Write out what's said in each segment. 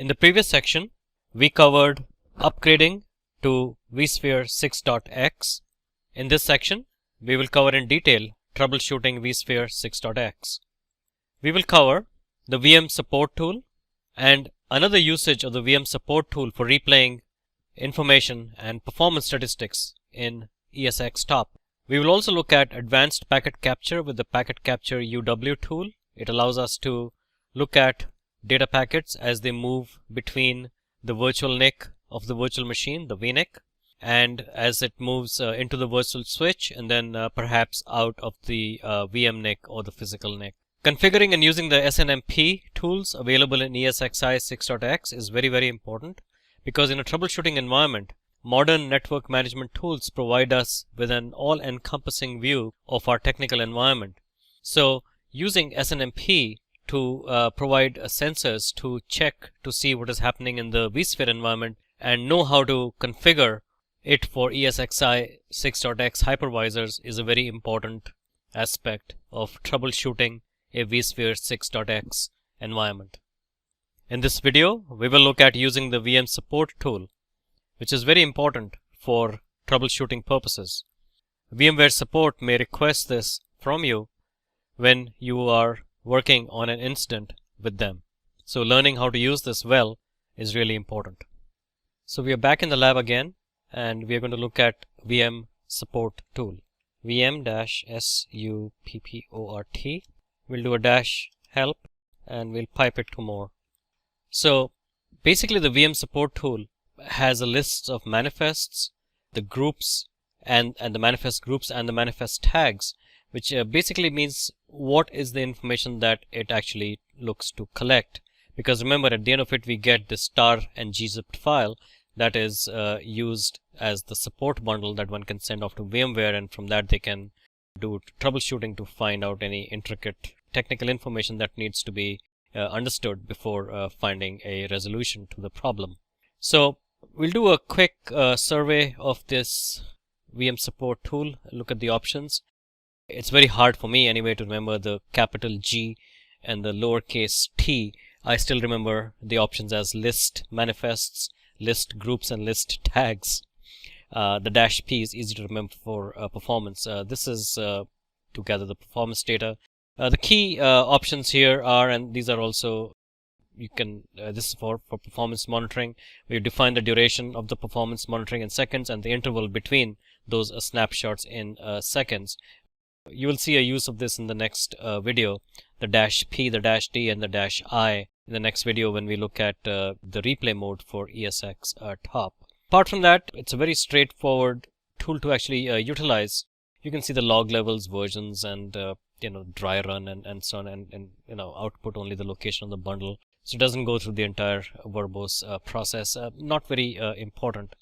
In the previous section, we covered upgrading to vSphere 6.x. In this section, we will cover in detail troubleshooting vSphere 6.x. We will cover the VM support tool and another usage of the VM support tool for replaying information and performance statistics in ESX top. We will also look at advanced packet capture with the packet capture UW tool. It allows us to look at data packets as they move between the virtual NIC of the virtual machine, the vNIC, and as it moves into the virtual switch and then perhaps out of the VM NIC or the physical NIC. Configuring and using the SNMP tools available in ESXi 6.x is very important, because in a troubleshooting environment, modern network management tools provide us with an all-encompassing view of our technical environment. So using SNMP to provide sensors to check to see what is happening in the vSphere environment and know how to configure it for ESXi 6.x hypervisors is a very important aspect of troubleshooting a vSphere 6.x environment. In this video, we will look at using the VM support tool, which is very important for troubleshooting purposes. VMware support may request this from you when you are working on an incident with them. So learning how to use this well is really important. So we are back in the lab again, and we are going to look at VM support tool. VM-SUPPORT. We'll do a -help and we'll pipe it to more. So basically the VM support tool has a list of manifests, the groups, and the manifest groups and the manifest tags, which basically means what is the information that it actually looks to collect. Because remember, at the end of it, we get this tar and gzipped file that is used as the support bundle that one can send off to VMware, and from that they can do troubleshooting to find out any intricate technical information that needs to be understood before finding a resolution to the problem. So we'll do a quick survey of this VM support tool, look at the options. It's very hard for me anyway to remember the capital G and the lowercase t. I still remember the options as list manifests, list groups, and list tags. The -p is easy to remember for performance. This is to gather the performance data. The key options here are, and these are also, you can, this is for performance monitoring. We define the duration of the performance monitoring in seconds and the interval between those snapshots in seconds. You will see a use of this in the next video, the -p, the -d, and the -i in the next video when we look at the replay mode for ESX top. Apart from that, it's a very straightforward tool to actually utilize. You can see the log levels, versions, and dry run and so on, and output only the location of the bundle. So it doesn't go through the entire verbose process. Not very important.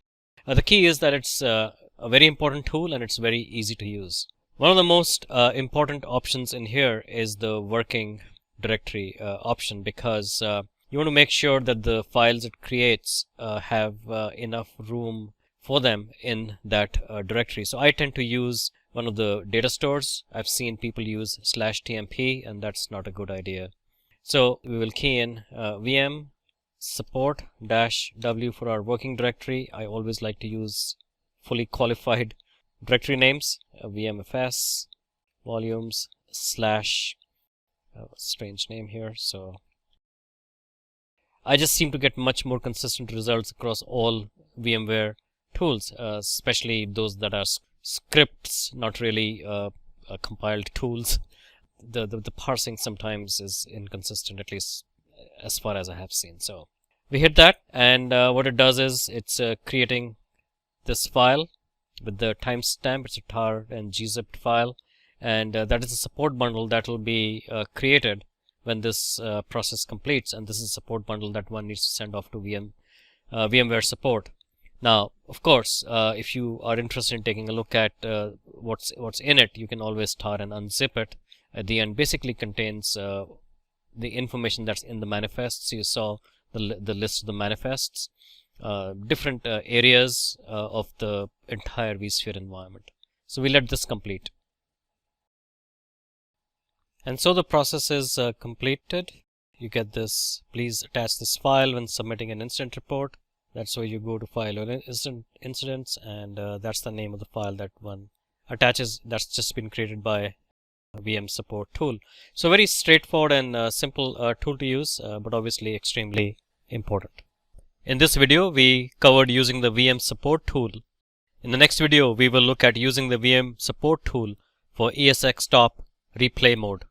The key is that it's a very important tool and it's very easy to use. One of the most important options in here is the working directory option, because you want to make sure that the files it creates have enough room for them in that directory. So I tend to use one of the data stores. I've seen people use /tmp, and that's not a good idea. So we will key in VM support -w for our working directory. I always like to use fully qualified directory names, vmfs volumes / strange name here. So I just seem to get much more consistent results across all VMware tools, especially those that are scripts, not really compiled tools. The parsing sometimes is inconsistent, at least as far as I have seen. So we hit that, and what it does is it's creating this file with the timestamp. It's a tar and gzipped file, and that is a support bundle that will be created when this process completes, and this is a support bundle that one needs to send off to VMware support. Now, of course, if you are interested in taking a look at what's in it, you can always tar and unzip it. At the end, basically contains the information that's in the manifests. You saw the list of the manifests, different areas of the entire vSphere environment. So we let this complete. And so the process is completed. you get this, please attach this file when submitting an incident report. That's where you go to file or incidents, and that's the name of the file that one attaches. That's just been created by VM support tool. So very straightforward and simple tool to use, but obviously extremely important. In this video, we covered using the VM support tool. In the next video, we will look at using the VM support tool for ESX top replay mode.